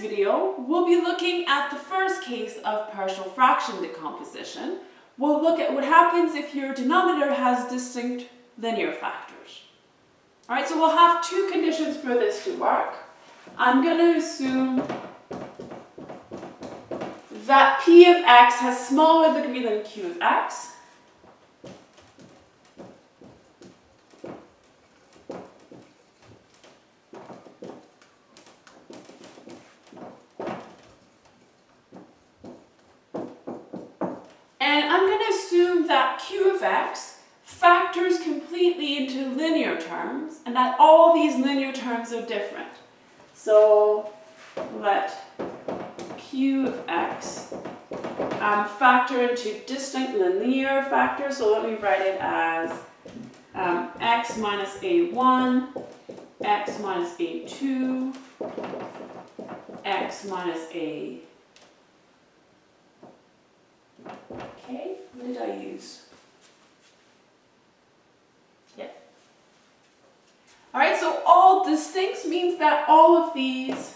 video, we'll be looking at the first case of partial fraction decomposition. We'll look at what happens if your denominator has distinct linear factors. All right, so we'll have two conditions for this to work. I'm going to assume that P of x has smaller degree than Q of x. And I'm going to assume that Q of x factors completely into linear terms and that all these linear terms are different. So let Q of x factor into distinct linear factors. So let me write it as x minus a1, x minus a2, x minus a... Okay, what did I use? Yeah. All right, so all distinct means that all of these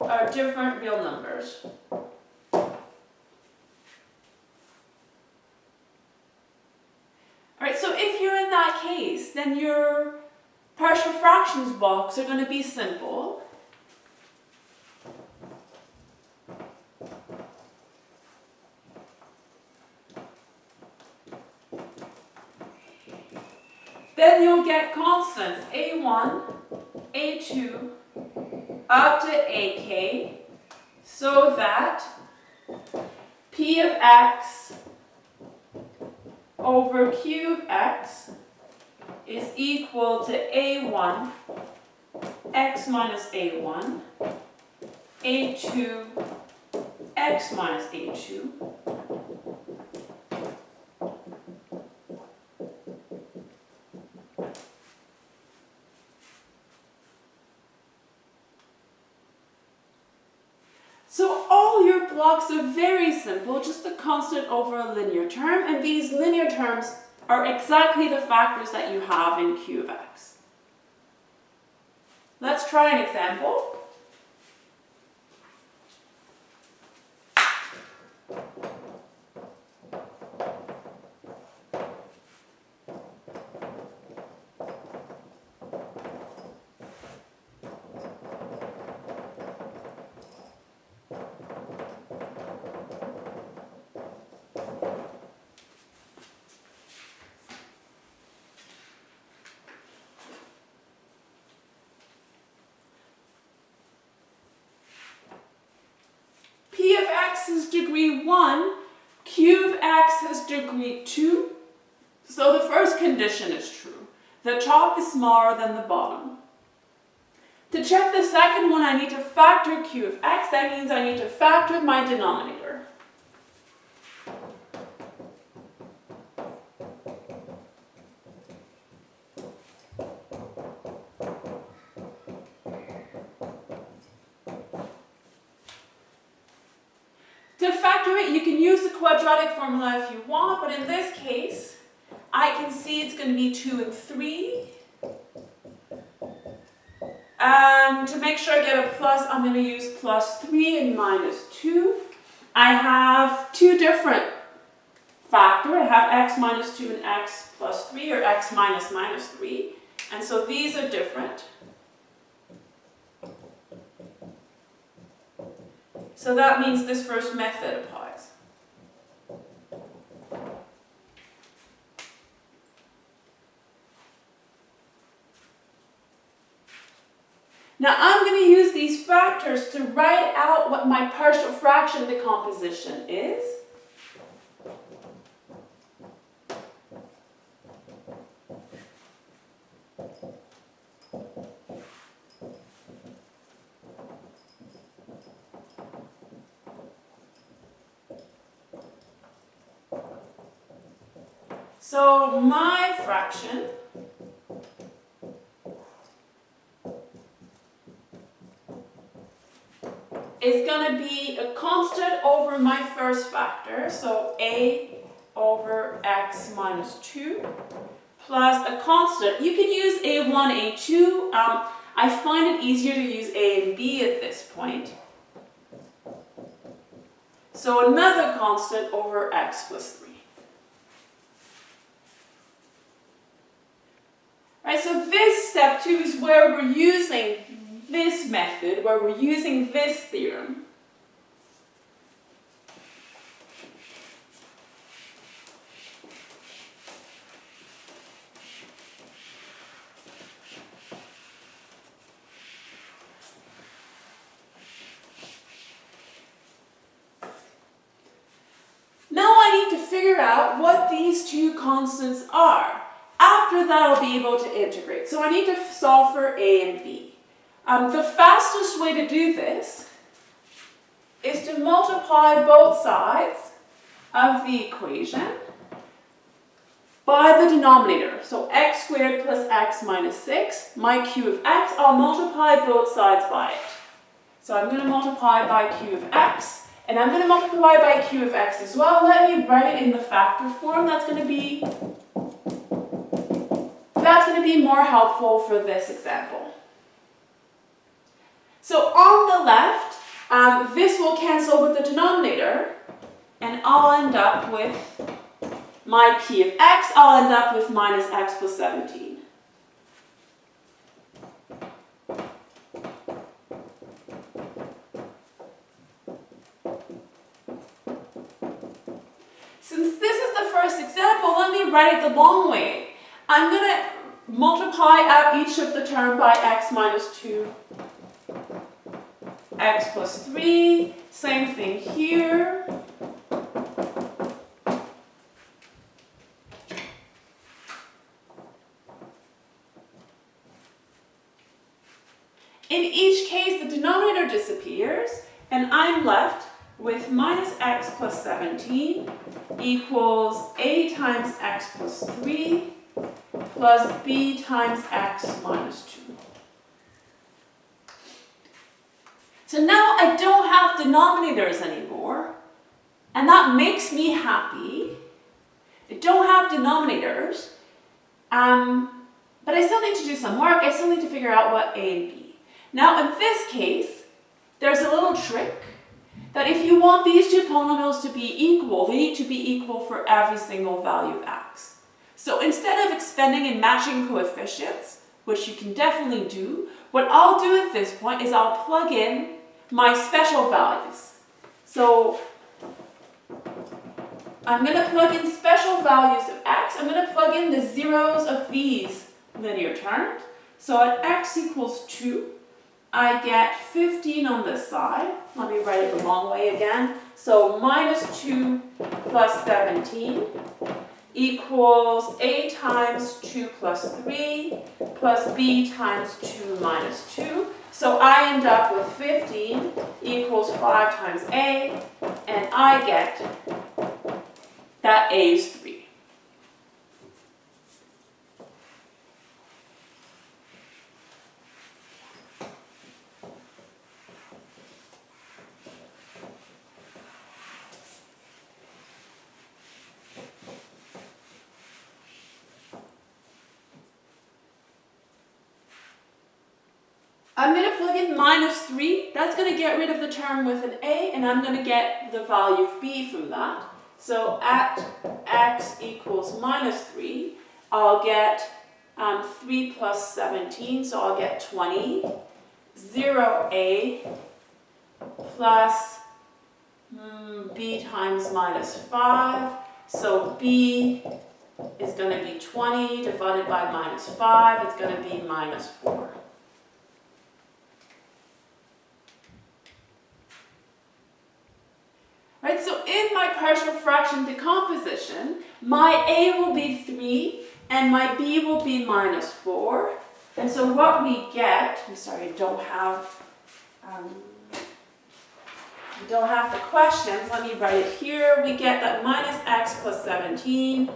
are different real numbers. All right, so if you're in that case, then your partial fractions blocks are going to be simple. Then you'll get constants a1, a2, up to ak, so that P of x over Q of x is equal to a1, x minus a1, a2, x minus a2, so all your blocks are very simple, just a constant over a linear term, and these linear terms are exactly the factors that you have in Q of x. Let's try an example. P of x is degree 1, Q of x is degree 2. So the first condition is true. The top is smaller than the bottom. To check the second one, I need to factor Q of x. That means I need to factor my denominator. To factor it, you can use the quadratic formula if you want, but in this case, I can see it's going to be 2 and 3. To make sure I get a plus, I'm going to use plus 3 and minus 2. I have two different factors. I have x minus 2 and x plus 3, or x minus minus 3. And so these are different. So that means this first method applies. Now I'm going to use these factors to write out what my partial fraction decomposition is. So my fraction is going to be a constant over my first factor, so a over x minus 2 plus a constant. You can use a1, a2. I find it easier to use a and b at this point. So another constant over x plus 3. Right, so this step 2 is where we're using this method, where we're using this theorem. Now I need to figure out what these two constants are. After that, I'll be able to integrate. So I need to solve for a and b. The fastest way to do this is to multiply both sides of the equation by the denominator. So x squared plus x minus 6, my q of x, I'll multiply both sides by it. So I'm going to multiply by q of x, and I'm going to multiply by q of x as well. Let me write it in the factor form. That's going to be more helpful for this example. So on the left, this will cancel with the denominator, and I'll end up with my p of x, I'll end up with minus x plus 17. Since this is the first example, let me write it the long way. I'm going to multiply out each of the term by x minus 2, x plus 3, same thing here. In each case, the denominator disappears, and I'm left with minus x plus 17 equals a times x plus 3 plus b times x minus 2. So now I don't have denominators anymore, and that makes me happy. I don't have denominators, but I still need to do some work. I still need to figure out what a and b. Now in this case, there's a little trick that if you want these two polynomials to be equal, they need to be equal for every single value of x. So instead of expanding and matching coefficients, which you can definitely do, what I'll do at this point is I'll plug in my special values. So I'm going to plug in special values of x. I'm going to plug in the zeros of these linear terms. So at x equals 2, I get 15 on this side. Let me write it the long way again. So minus 2 plus 17 equals a times 2 plus 3 plus b times 2 minus 2. So I end up with 15 equals 5 times a, and I get that a is 3. I'm going to plug in minus 3. That's going to get rid of the term with an a, and I'm going to get the value of b from that. So at x equals minus 3, I'll get 3 plus 17, so I'll get 20. 0a plus b times minus 5. So b is going to be 20 divided by minus 5. It's going to be minus 4. Right, so in my partial fraction decomposition, my a will be 3 and my b will be minus 4. And so what we get, I'm sorry, I don't have the questions. Let me write it here. We get that minus x plus 17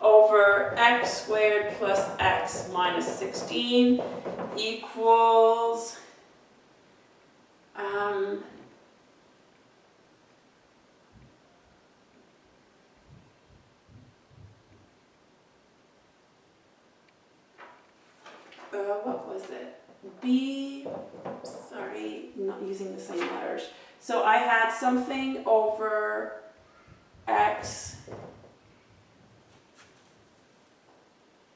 over x squared plus x minus 16 equals was it? B, sorry, I'm not using the same letters. So I had something over x,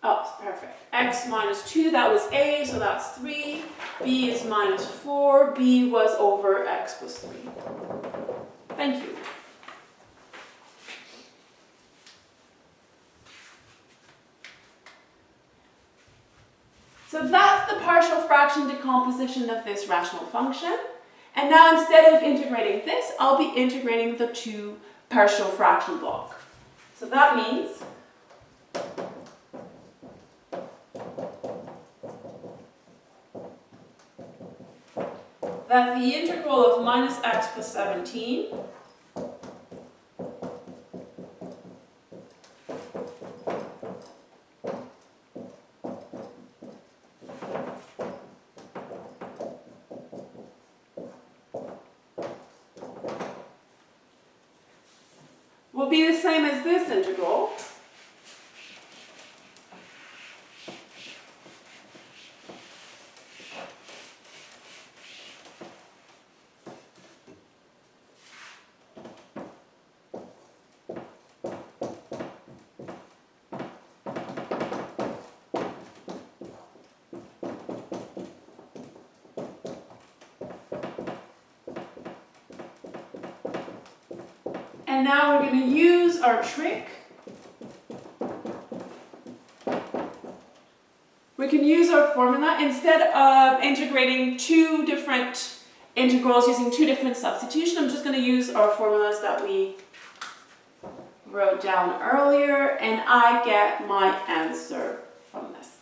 oh, perfect. X minus 2, that was A, so that's 3. B is minus 4, B was over x plus 3. Thank you. So that's the partial fraction decomposition of this rational function. And now instead of integrating this, I'll be integrating the two partial fraction block. So that means that the integral of minus x plus 17 will be the same as this integral. And now we're going to use our trick. We can use our formula instead of integrating two different integrals using two different substitution. I'm just going to use our formulas that we wrote down earlier, and I get my answer from this.